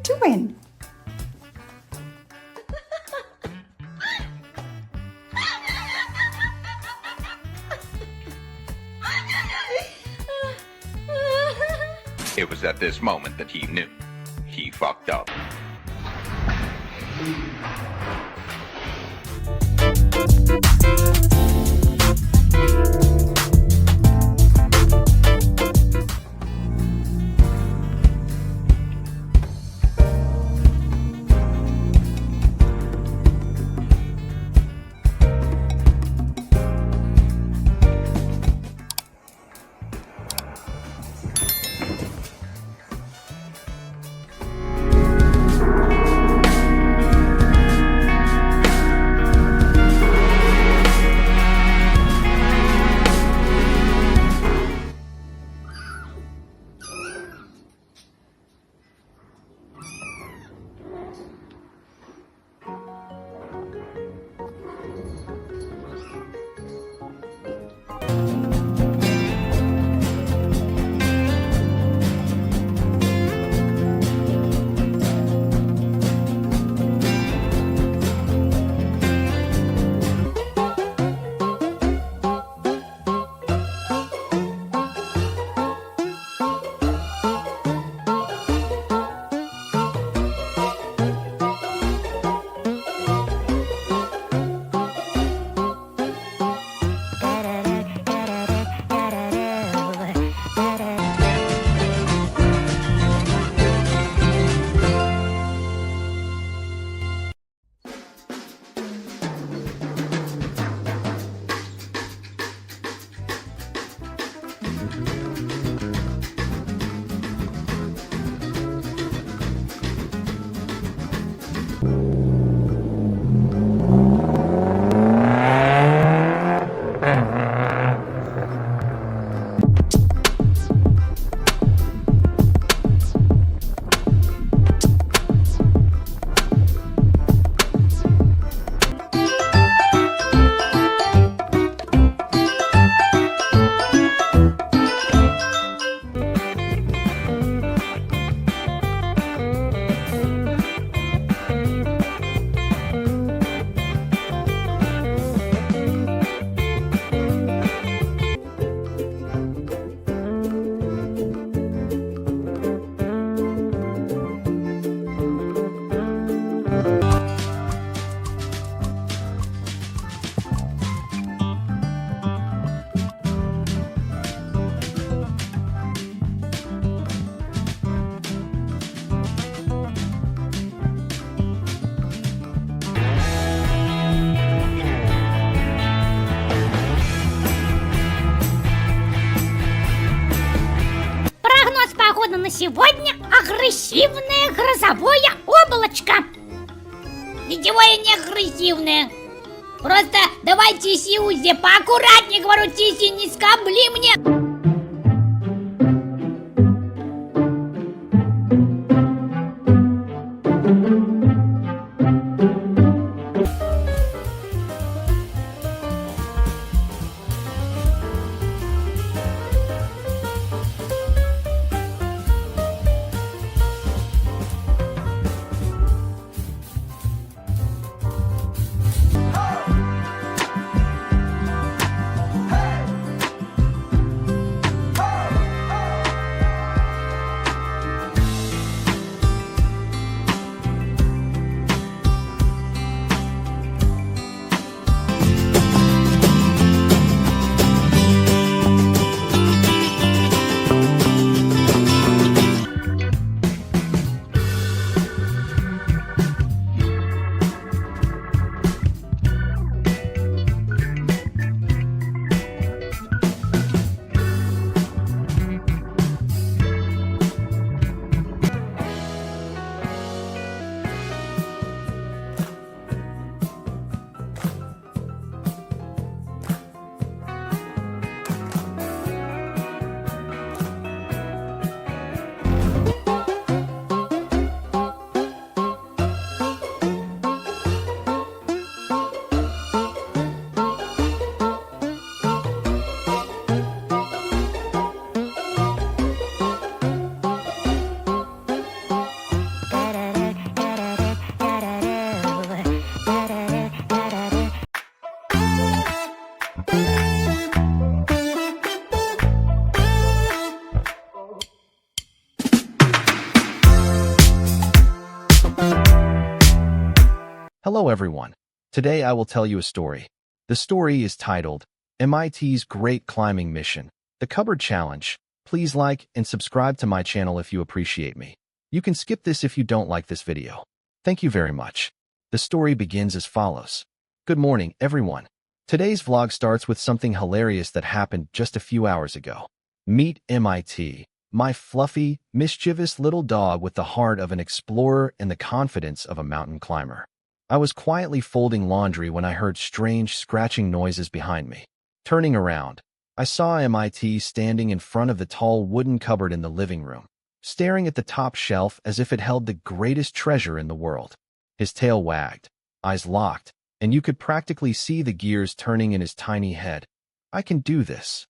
Doing? It was at this moment that he knew. He fucked up. на сегодня агрессивное грозовое облачко. Ничего я не агрессивное. Просто давайте Сьюзи поаккуратнее, говорю, Тиси, не скобли мне. everyone. Today I will tell you a story. The story is titled, MIT's Great Climbing Mission, The Cupboard Challenge. Please like and subscribe to my channel if you appreciate me. You can skip this if you don't like this video. Thank you very much. The story begins as follows. Good morning, everyone. Today's vlog starts with something hilarious that happened just a few hours ago. Meet MIT, my fluffy, mischievous little dog with the heart of an explorer and the confidence of a mountain climber. I was quietly folding laundry when I heard strange scratching noises behind me. Turning around, I saw MIT standing in front of the tall wooden cupboard in the living room, staring at the top shelf as if it held the greatest treasure in the world. His tail wagged, eyes locked, and you could practically see the gears turning in his tiny head. I can do this.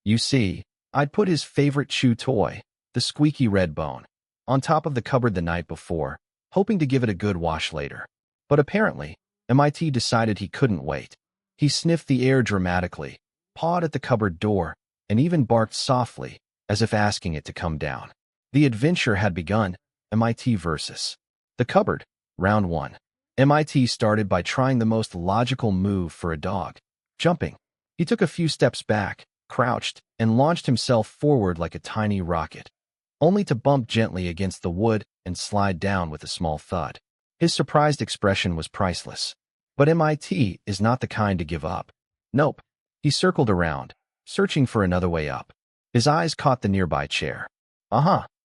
You see, I'd put his favorite chew toy, the squeaky red bone, on top of the cupboard the night before, hoping to give it a good wash later. But apparently, MIT decided he couldn't wait. He sniffed the air dramatically, pawed at the cupboard door, and even barked softly, as if asking it to come down. The adventure had begun. MIT versus the cupboard. Round 1. MIT started by trying the most logical move for a dog, jumping. He took a few steps back, crouched, and launched himself forward like a tiny rocket, only to bump gently against the wood and slide down with a small thud. His surprised expression was priceless. But MIT is not the kind to give up. Nope. He circled around, searching for another way up. His eyes caught the nearby chair.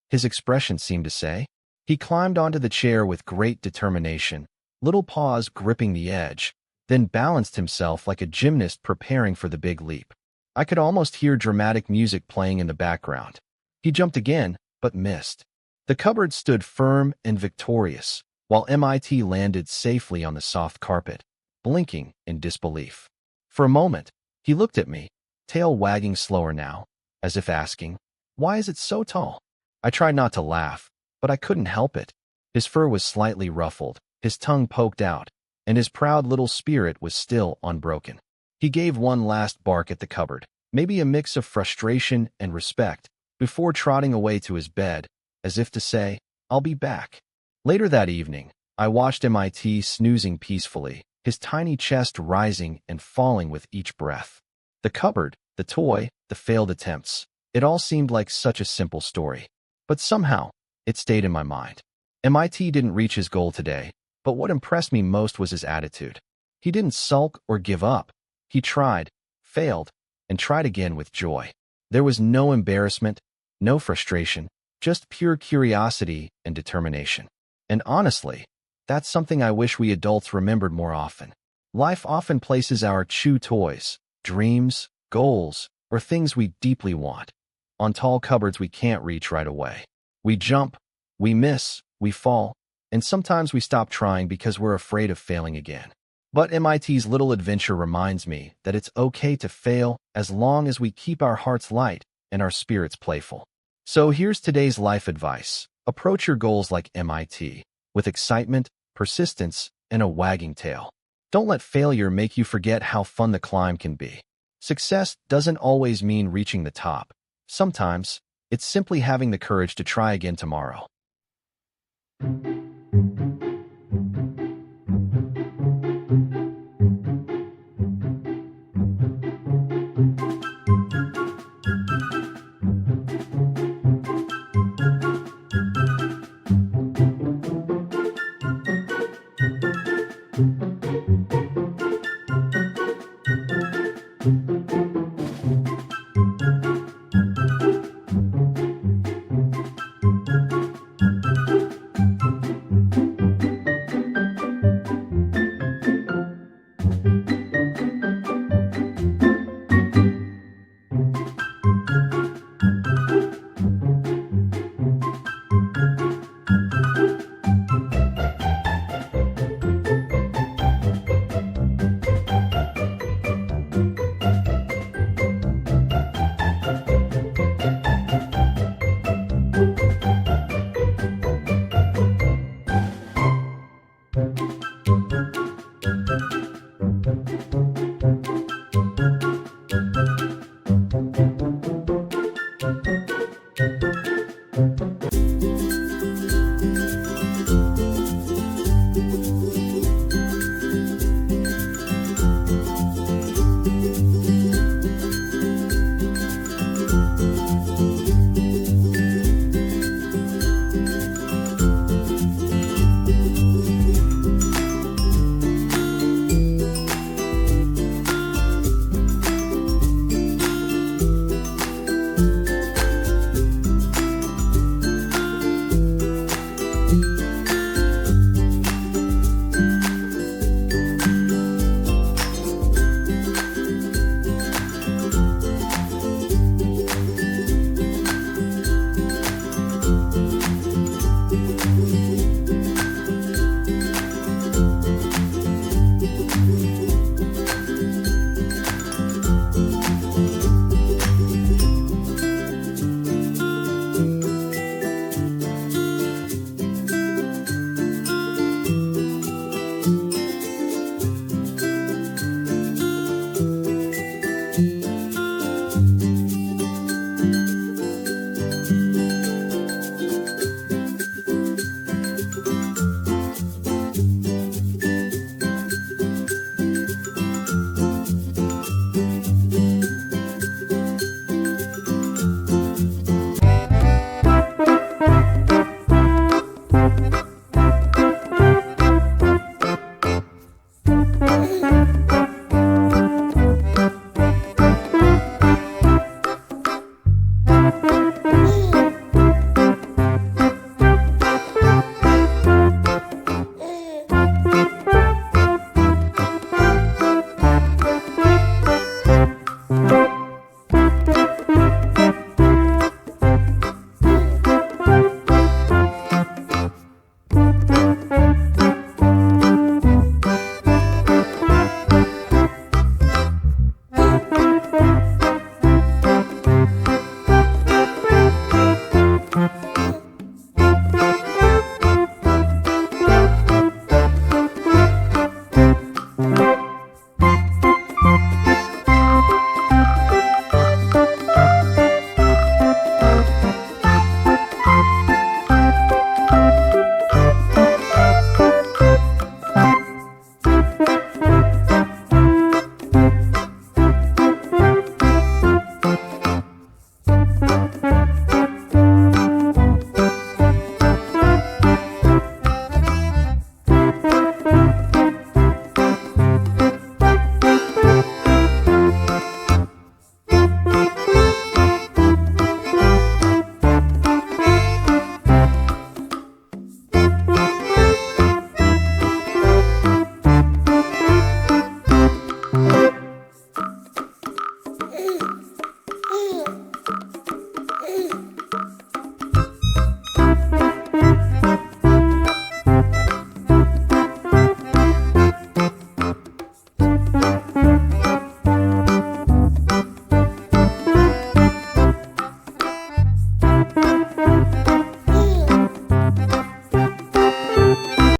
His expression seemed to say. He climbed onto the chair with great determination, little paws gripping the edge, then balanced himself like a gymnast preparing for the big leap. I could almost hear dramatic music playing in the background. He jumped again, but missed. The cupboard stood firm and victorious, while MIT landed safely on the soft carpet, blinking in disbelief. For a moment, he looked at me, tail wagging slower now, as if asking, "Why is it so tall?" I tried not to laugh, but I couldn't help it. His fur was slightly ruffled, his tongue poked out, and his proud little spirit was still unbroken. He gave one last bark at the cupboard, maybe a mix of frustration and respect, before trotting away to his bed, as if to say, "I'll be back." Later that evening, I watched MIT snoozing peacefully, his tiny chest rising and falling with each breath. The cupboard, the toy, the failed attempts, it all seemed like such a simple story. But somehow, it stayed in my mind. MIT didn't reach his goal today, but what impressed me most was his attitude. He didn't sulk or give up. He tried, failed, and tried again with joy. There was no embarrassment, no frustration, just pure curiosity and determination. And honestly, that's something I wish we adults remembered more often. Life often places our chew toys, dreams, goals, or things we deeply want on tall cupboards we can't reach right away. We jump, we miss, we fall, and sometimes we stop trying because we're afraid of failing again. But MIT's little adventure reminds me that it's okay to fail as long as we keep our hearts light and our spirits playful. So here's today's life advice. Approach your goals like MIT, with excitement, persistence, and a wagging tail. Don't let failure make you forget how fun the climb can be. Success doesn't always mean reaching the top. Sometimes, it's simply having the courage to try again tomorrow. Пока!